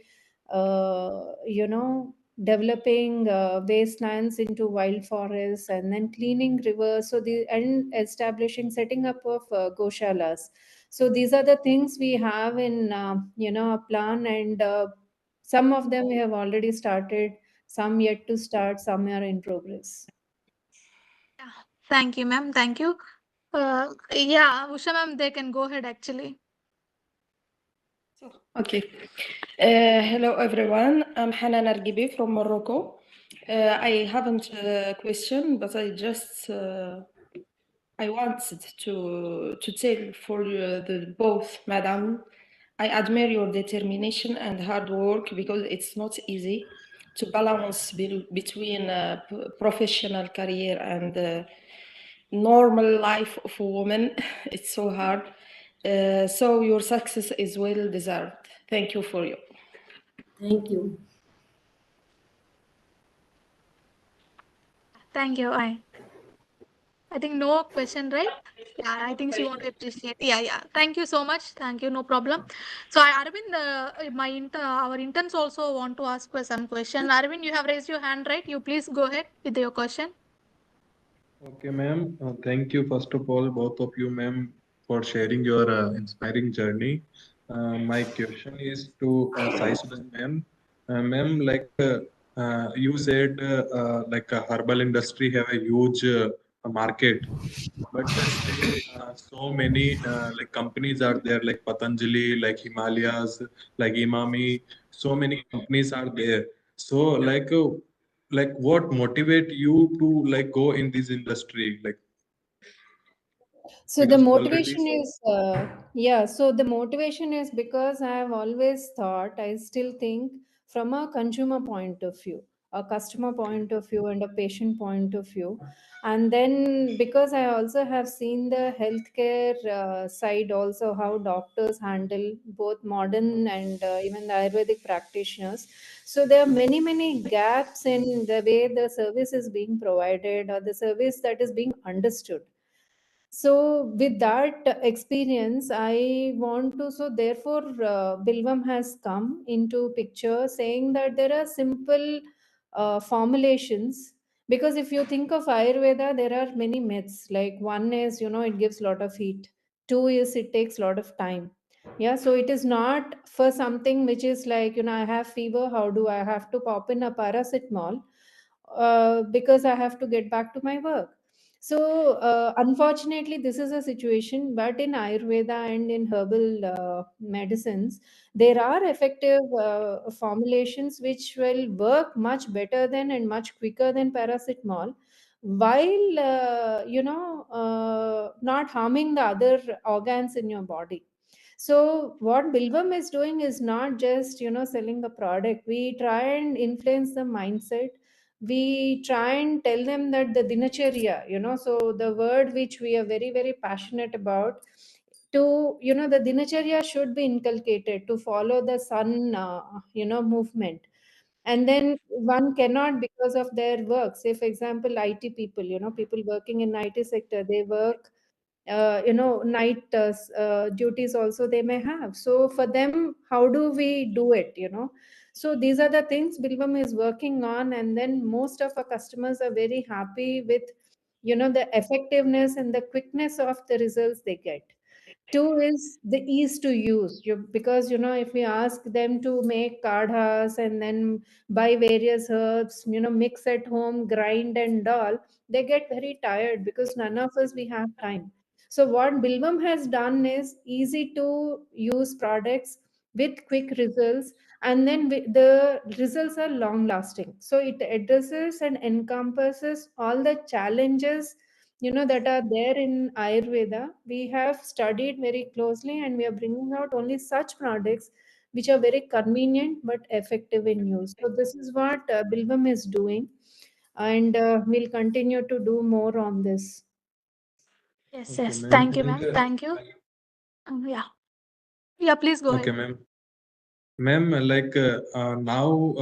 [SPEAKER 3] developing wastelands into wild forests, and then cleaning rivers, and establishing setting up of goshalas. So these are the things we have in a plan, and some of them we have already started, some yet to start, some are in progress.
[SPEAKER 1] Yeah. Thank you, ma'am. Thank you. Yeah, Usha ma'am, they can go ahead actually.
[SPEAKER 7] Okay. Hello, everyone. I'm Hannah Nargibi from Morocco. I haven't a question, but I wanted to tell for the both, madam. I admire your determination and hard work because it's not easy to balance between professional career and normal life of a woman. It's so hard. So your success is well deserved. Thank you for you.
[SPEAKER 4] Thank you.
[SPEAKER 1] Thank you. I think no question, right? Yeah, I think she want to appreciate. Yeah, yeah. Thank you so much. Thank you. No problem. So, Arvind, our interns also want to ask for some question. Arvind, you have raised your hand, right? You please go ahead with your question.
[SPEAKER 8] Okay, ma'am. Thank you, first of all, both of you, ma'am, for sharing your inspiring journey. My question is to Sai Sudha, ma'am. Ma'am, you said, like a herbal industry have a huge market, but still so many like companies are there, like Patanjali, like Himalayas, like Imami. So many companies are there. So like what motivate you to like go in this industry, like
[SPEAKER 3] So the
[SPEAKER 8] because already
[SPEAKER 3] motivation is, so the motivation is because I have always thought, I still think from a consumer point of view, a customer point of view, and a patient point of view. And then because I also have seen the healthcare side also, how doctors handle both modern and even the Ayurvedic practitioners. So there are many, many gaps in the way the service is being provided or the service that is being understood. So with that experience, I want to, so therefore Bilvam has come into picture, saying that there are simple formulations, because if you think of Ayurveda, there are many myths. Like one is, it gives a lot of heat. Two is it takes a lot of time. Yeah, so it is not for something which is like, I have fever, how do I have to pop in a paracetamol because I have to get back to my work. So, unfortunately, this is a situation, but in Ayurveda and in herbal medicines, there are effective formulations which will work much better than and much quicker than paracetamol, while, not harming the other organs in your body. So what Bilvam is doing is not just, selling a product. We try and influence the mindset. We try and tell them that the dinacharya, so the word which we are very, very passionate about, to, the dinacharya should be inculcated to follow the sun, movement. And then one cannot, because of their work, say for example, IT people, people working in IT sector, they work night duties also they may have. So for them, how do we do it, so these are the things Bilvam is working on, and then most of our customers are very happy with, the effectiveness and the quickness of the results they get. Two is the ease to use. Because if we ask them to make kadhas and then buy various herbs, mix at home, grind and all, they get very tired because none of us we have time. So what Bilvam has done is easy to use products with quick results, and then the results are long lasting. So it addresses and encompasses all the challenges that are there in Ayurveda. We have studied very closely, and we are bringing out only such products which are very convenient but effective in use. So this is what Bilvam is doing, and we'll continue to do more on this.
[SPEAKER 1] Yes,
[SPEAKER 8] Okay,
[SPEAKER 1] yes.
[SPEAKER 8] ma'am.
[SPEAKER 1] Thank you, ma'am. Thank you. Yeah. Yeah, please go
[SPEAKER 8] Okay,
[SPEAKER 1] ahead.
[SPEAKER 8] ma'am. Ma'am, like now,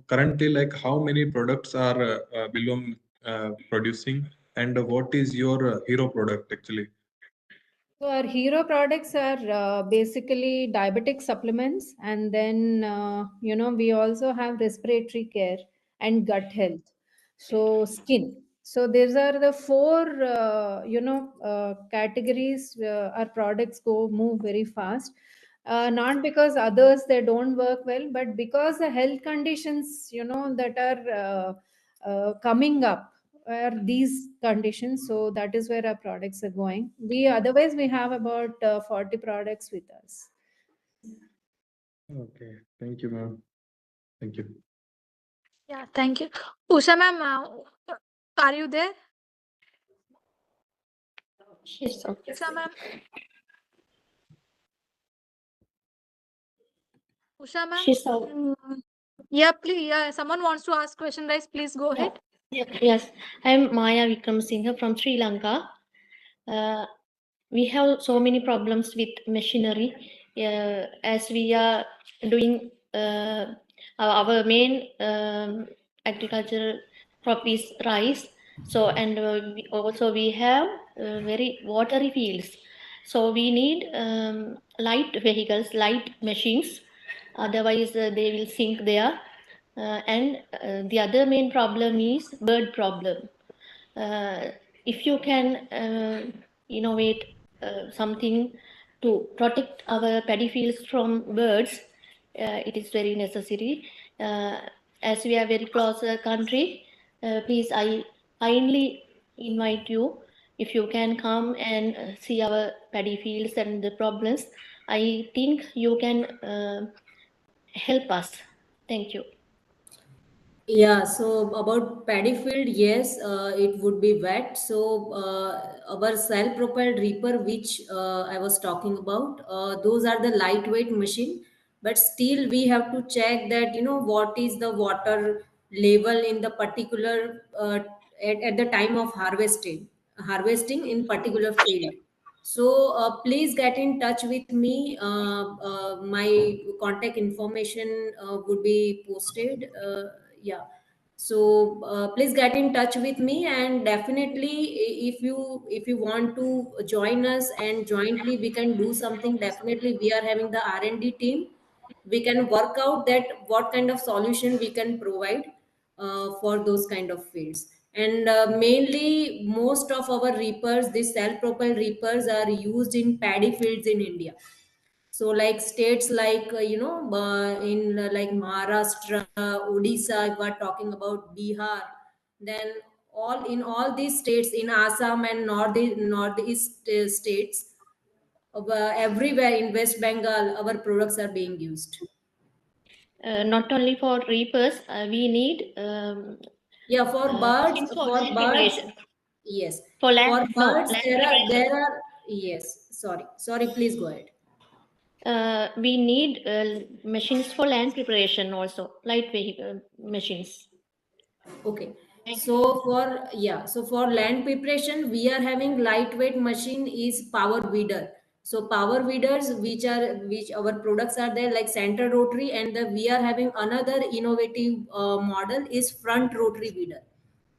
[SPEAKER 8] currently, like how many products are Bilvam producing, and what is your hero product actually?
[SPEAKER 3] So our hero products are basically diabetic supplements, and then we also have respiratory care and gut health. So skin. So these are the four categories. Our products move very fast. Not because others they don't work well, but because the health conditions that are coming up are these conditions. So that is where our products are going. We have about 40 products with us.
[SPEAKER 8] Okay, thank you, ma'am. Thank you.
[SPEAKER 1] Yeah, thank you. Usha ma'am, are you there?
[SPEAKER 6] She's okay.
[SPEAKER 1] Usha ma'am. Usha ma'am.
[SPEAKER 6] She's out.
[SPEAKER 1] Yeah, please. Yeah, someone wants to ask question, guys. Please go ahead.
[SPEAKER 6] Yes, I'm Maya Vikramsinghe from Sri Lanka. We have so many problems with machinery as we are doing our main agricultural crop is rice. So and we have very watery fields. So we need light vehicles, light machines. Otherwise, they will sink there. And the other main problem is bird problem. If you can innovate something to protect our paddy fields from birds, it is very necessary. As we are very close country, please, I kindly invite you, if you can come and see our paddy fields and the problems. I think you can help us. Thank you.
[SPEAKER 4] Yeah, so about paddy field, yes, it would be wet. So our self-propelled reaper, which I was talking about, those are the lightweight machine. But still, we have to check that what is the water level in the particular at the time of harvesting in particular field. So please get in touch with me. My contact information would be posted. Yeah. So please get in touch with me, and definitely if you want to join us and jointly we can do something, definitely we are having the R&D team. We can work out that what kind of solution we can provide for those kind of fields. And mainly most of our reapers, these self-propelled reapers, are used in paddy fields in India. So like states like in like Maharashtra, Odisha, if we're talking about Bihar, then all these states in Assam and northeast states, everywhere in West Bengal, our products are being used.
[SPEAKER 9] Not only for reapers, we need
[SPEAKER 4] Yeah, for birds,
[SPEAKER 9] machines for
[SPEAKER 4] for
[SPEAKER 9] land
[SPEAKER 4] birds,
[SPEAKER 9] preparation.
[SPEAKER 4] yes.
[SPEAKER 9] For land,
[SPEAKER 4] For
[SPEAKER 9] no,
[SPEAKER 4] birds,
[SPEAKER 9] land
[SPEAKER 4] there
[SPEAKER 9] preparation.
[SPEAKER 4] are, yes. Sorry, please go ahead.
[SPEAKER 9] We need machines for land preparation also, light vehicle machines.
[SPEAKER 4] Okay. So for land preparation, we are having lightweight machine is power weeder. So power weeders, which our products are there, like center rotary, and we are having another innovative model is front rotary weeder.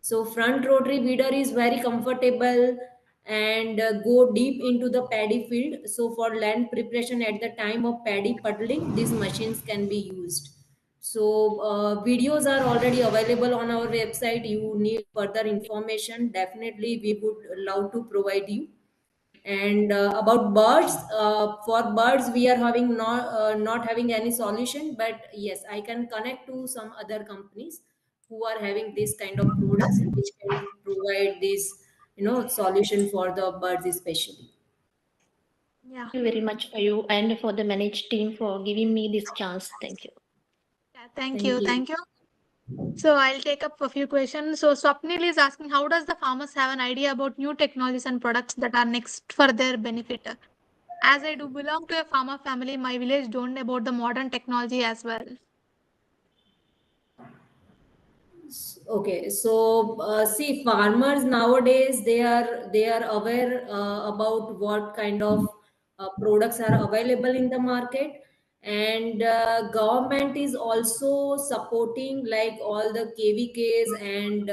[SPEAKER 4] So front rotary weeder is very comfortable and go deep into the paddy field. So for land preparation at the time of paddy puddling, these machines can be used. So videos are already available on our website. You need further information, definitely we would love to provide you. And about birds, for birds we are having not having any solution, but yes, I can connect to some other companies who are having this kind of products which can provide this solution for the birds especially.
[SPEAKER 1] Yeah.
[SPEAKER 9] Thank you very much for you and for the managed team for giving me this chance. Thank you.
[SPEAKER 1] Yeah, thank
[SPEAKER 4] Thank
[SPEAKER 1] you.
[SPEAKER 4] you.
[SPEAKER 1] Thank you. So I'll take up a few questions. So Swapnil is asking, how does the farmers have an idea about new technologies and products that are next for their benefit? As I do belong to a farmer family, my village don't know about the modern technology as well.
[SPEAKER 4] Okay, so see, farmers nowadays they are aware about what kind of products are available in the market, and government is also supporting, like all the KVKs, and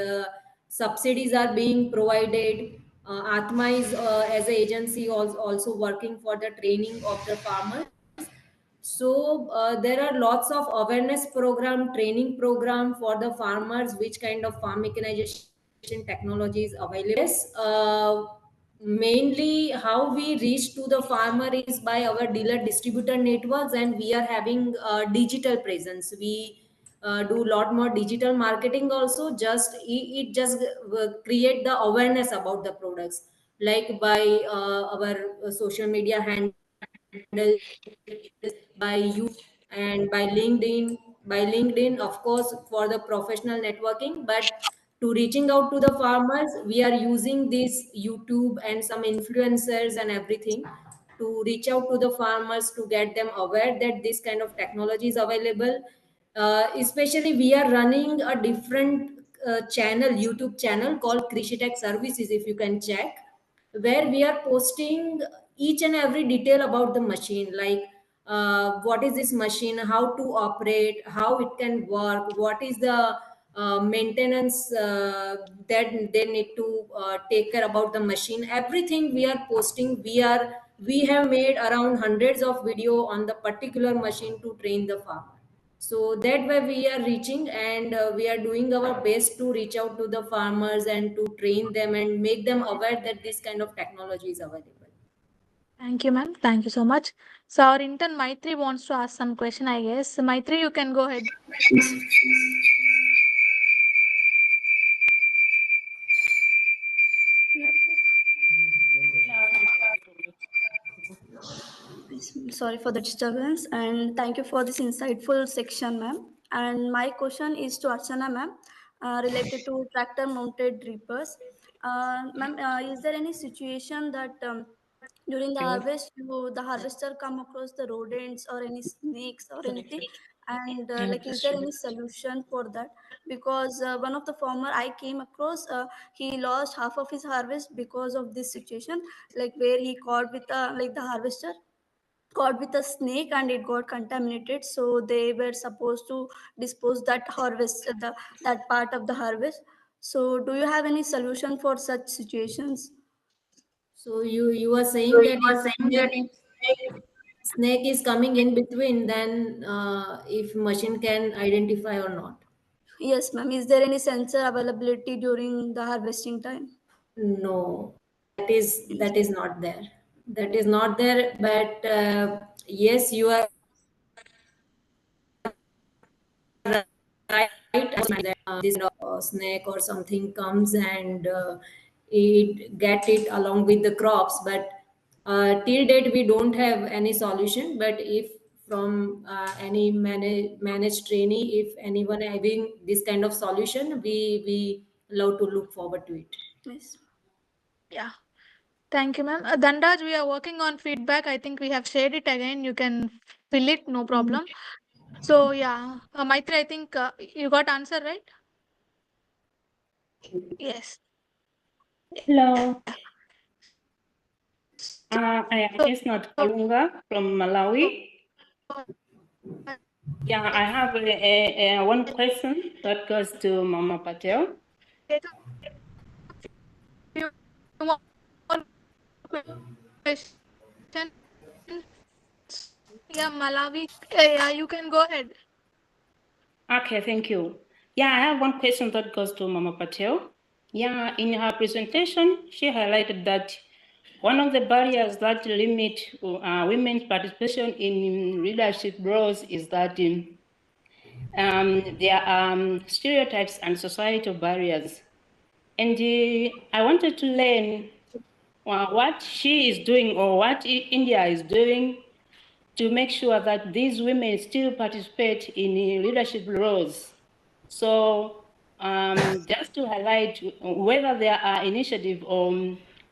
[SPEAKER 4] subsidies are being provided. Atma is as an agency also working for the training of the farmers. So there are lots of awareness program, training program for the farmers, which kind of farm mechanization technology is available. Yes, mainly how we reach to the farmer is by our dealer distributor networks, and we are having digital presence. We do a lot more digital marketing also. Just it just create the awareness about the products, like by our social media handles, by you, and by LinkedIn, of course, for the professional networking. But to reaching out to the farmers, we are using this YouTube and some influencers and everything to reach out to the farmers, to get them aware that this kind of technology is available. Especially we are running a different channel, YouTube channel called Krishi Tech Services, if you can check, where we are posting each and every detail about the machine, like what is this machine, how to operate, how it can work, what is the maintenance that they need to take care about the machine. Everything we are posting. We have made around hundreds of video on the particular machine to train the farmer. So that way we are reaching, and we are doing our best to reach out to the farmers and to train them and make them aware that this kind of technology is available.
[SPEAKER 1] Thank you, ma'am. Thank you so much. So our intern Maitri wants to ask some question, I guess. Maitri, you can go ahead.
[SPEAKER 10] Sorry for the disturbance, and thank you for this insightful section, ma'am. And my question is to Archana, ma'am, related to tractor mounted reapers. Ma'am, is there any situation that during the harvest the harvester come across the rodents or any snakes or anything, and like, is there any solution for that? Because one of the farmer I came across, he lost half of his harvest because of this situation, like where he caught with like the harvester. caught with a snake and it got contaminated, so they were supposed to dispose that harvest, that part of the harvest. So do you have any solution for such situations?
[SPEAKER 4] So you are saying that if snake is coming in between, then if machine can identify or not?
[SPEAKER 10] Yes, ma'am. Is there any sensor availability during the harvesting time?
[SPEAKER 4] No, that is not there. That is not there. But yes, you are right. That this snake or something comes and it get it along with the crops. But till date, we don't have any solution. But if from any managed trainee, if anyone having this kind of solution, we love to look forward to it.
[SPEAKER 10] Yes.
[SPEAKER 1] Yeah. Thank you, ma'am. Dandaj, we are working on feedback. I think we have shared it again. You can fill it, no problem. So yeah, Maitri, I think you got answer, right? Yes.
[SPEAKER 5] Hello. I am Esnat Kalunga from Malawi. Yeah, I have one question that goes to Mama Patel.
[SPEAKER 1] Question. Yeah, Malawi. Yeah, you can go ahead.
[SPEAKER 5] Okay, thank you. Yeah, I have one question that goes to Mama Patel. Yeah, in her presentation, she highlighted that one of the barriers that limit women's participation in leadership roles is that there are stereotypes and societal barriers. And I wanted to learn what she is doing or what India is doing to make sure that these women still participate in leadership roles. So just to highlight whether there are initiatives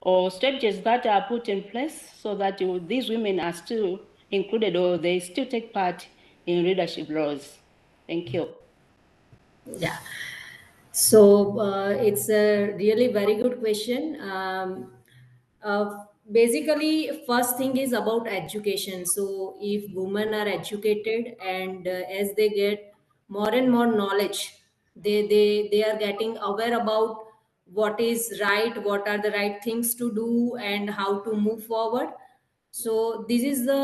[SPEAKER 5] or strategies that are put in place so that these women are still included or they still take part in leadership roles. Thank you.
[SPEAKER 4] Yeah. So it's a really very good question. Basically, first thing is about education. So if women are educated and as they get more and more knowledge, they are getting aware about what is right, what are the right things to do, and how to move forward. So this is the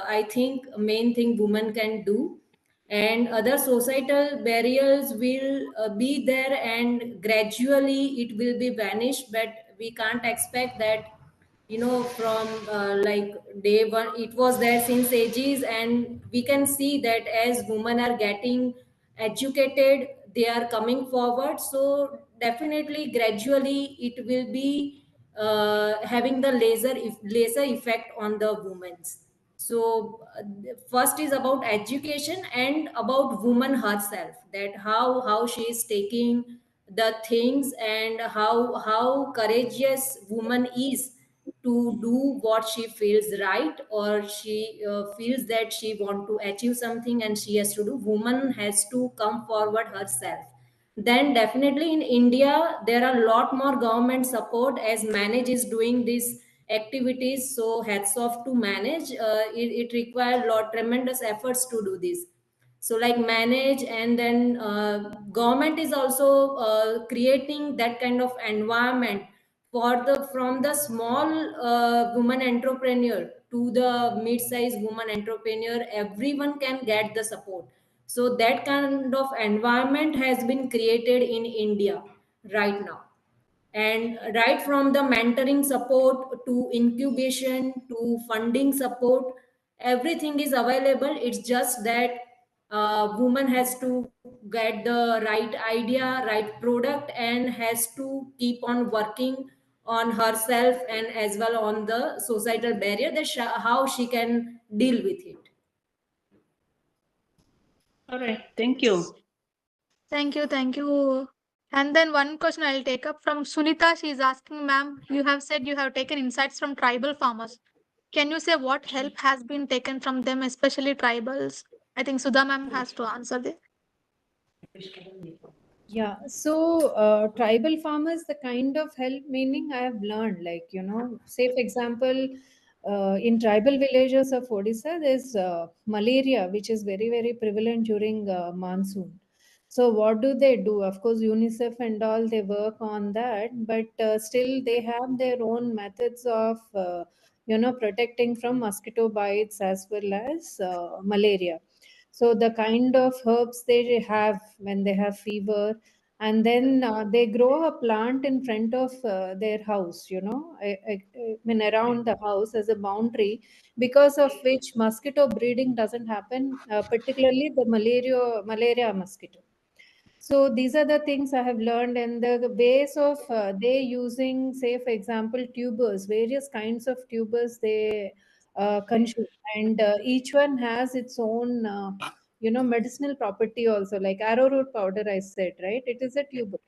[SPEAKER 4] I think main thing women can do, and other societal barriers will be there and gradually it will be vanished, but we can't expect that from like day one. It was there since ages, and we can see that as women are getting educated, they are coming forward. So definitely gradually it will be having the laser effect on the women's. So first is about education and about woman herself, that how she is taking the things and how courageous woman is to do what she feels right, or she feels that she want to achieve something and she has to do. Woman has to come forward herself. Then definitely in India there are a lot more government support, as manage is doing these activities. So hats off to manage. It requires lot tremendous efforts to do this. So like manage, and then government is also creating that kind of environment for the from the small woman entrepreneur to the mid-sized woman entrepreneur. Everyone can get the support. So that kind of environment has been created in India right now. And right from the mentoring support to incubation to funding support, everything is available. It's just that woman has to get the right idea, right product, and has to keep on working on herself and as well on the societal barrier, that how she can deal with it.
[SPEAKER 5] All right, thank you.
[SPEAKER 1] Thank you, thank you. And then one question I'll take up from Sunita. She is asking, ma'am, you have said you have taken insights from tribal farmers. Can you say what help has been taken from them, especially tribals? I think Sudha ma'am has to answer this.
[SPEAKER 3] Yeah, so tribal farmers, the kind of help meaning I have learned, like, say, for example, in tribal villages of Odisha, there's malaria, which is very, very prevalent during monsoon. So what do? Of course, UNICEF and all, they work on that, but still they have their own methods of, protecting from mosquito bites as well as malaria. So the kind of herbs they have when they have fever, and then they grow a plant in front of their house, I mean around the house as a boundary, because of which mosquito breeding doesn't happen, particularly the malaria mosquito. So these are the things I have learned, and the ways of they using, say, for example, tubers, various kinds of tubers they consume, and each one has its own, medicinal property also. Like arrowroot powder, I said, right? It is a tuber,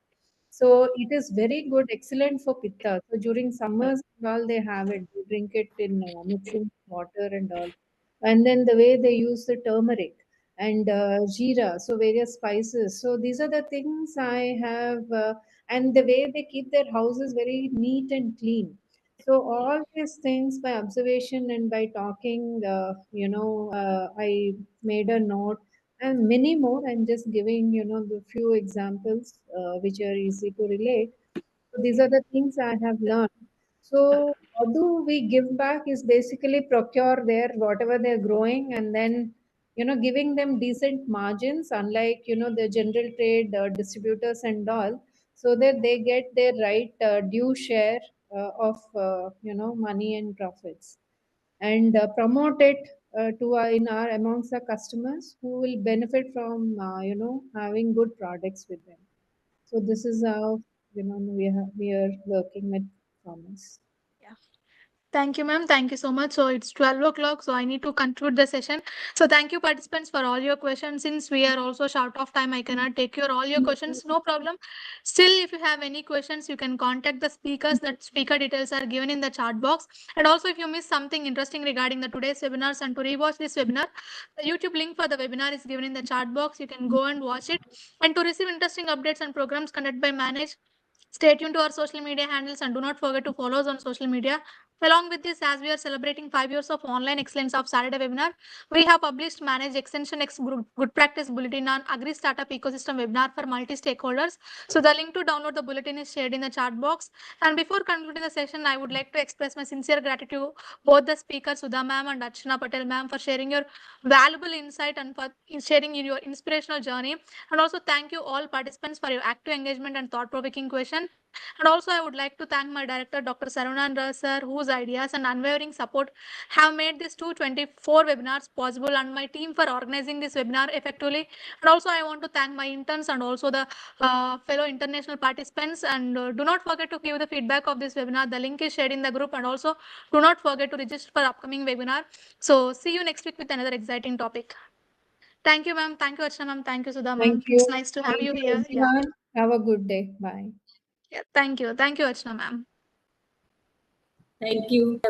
[SPEAKER 3] so it is very good, excellent for pitta. So during summers, and all they have it, they drink it in mixing water and all. And then the way they use the turmeric and jeera, so various spices. So these are the things I have, and the way they keep their houses very neat and clean. So all these things by observation and by talking, I made a note, and many more. I'm just giving, the few examples which are easy to relate. So these are the things I have learned. So what do we give back is basically procure their whatever they're growing, and then, giving them decent margins, unlike, the general trade distributors and all, so that they get their right due share of, money and profits, and promote it to in our amongst our customers who will benefit from, having good products with them. So this is how, we are working with farmers.
[SPEAKER 1] Yeah. Thank you, ma'am. Thank you so much. So it's 12 o'clock, so I need to conclude the session. So thank you, participants, for all your questions. Since we are also short of time, I cannot take your all your questions. No problem. Still, if you have any questions, you can contact the speakers. That speaker details are given in the chat box. And also, if you miss something interesting regarding the today's webinars and to rewatch this webinar, the YouTube link for the webinar is given in the chat box. You can go and watch it. And to receive interesting updates and programs conducted by Manage, stay tuned to our social media handles and do not forget to follow us on social media. Along with this, as we are celebrating 5 years of online excellence of Saturday webinar, we have published Managed Extension X Good Practice Bulletin on Agri-Startup Ecosystem webinar for multi-stakeholders. So the link to download the bulletin is shared in the chat box. And before concluding the session, I would like to express my sincere gratitude to both the speakers, Sudha ma'am and Archana Patel ma'am, for sharing your valuable insight and for sharing in your inspirational journey. And also thank you all participants for your active engagement and thought-provoking question. And also, I would like to thank my director, Dr. Sarunandra sir, whose ideas and unwavering support have made these 224 webinars possible, and my team for organizing this webinar effectively. And also, I want to thank my interns and also the fellow international participants. And do not forget to give the feedback of this webinar. The link is shared in the group. And also, do not forget to register for upcoming webinar. So, see you next week with another exciting topic. Thank you, ma'am. Thank you, Archana ma'am. Thank you, Sudha ma'am.
[SPEAKER 3] Thank you.
[SPEAKER 1] It's nice to have
[SPEAKER 3] Thank
[SPEAKER 1] you
[SPEAKER 3] you,
[SPEAKER 1] here. Yeah.
[SPEAKER 3] everyone. Have a good day. Bye.
[SPEAKER 1] Yeah. Thank you. Thank you, Archana ma'am.
[SPEAKER 4] Thank you.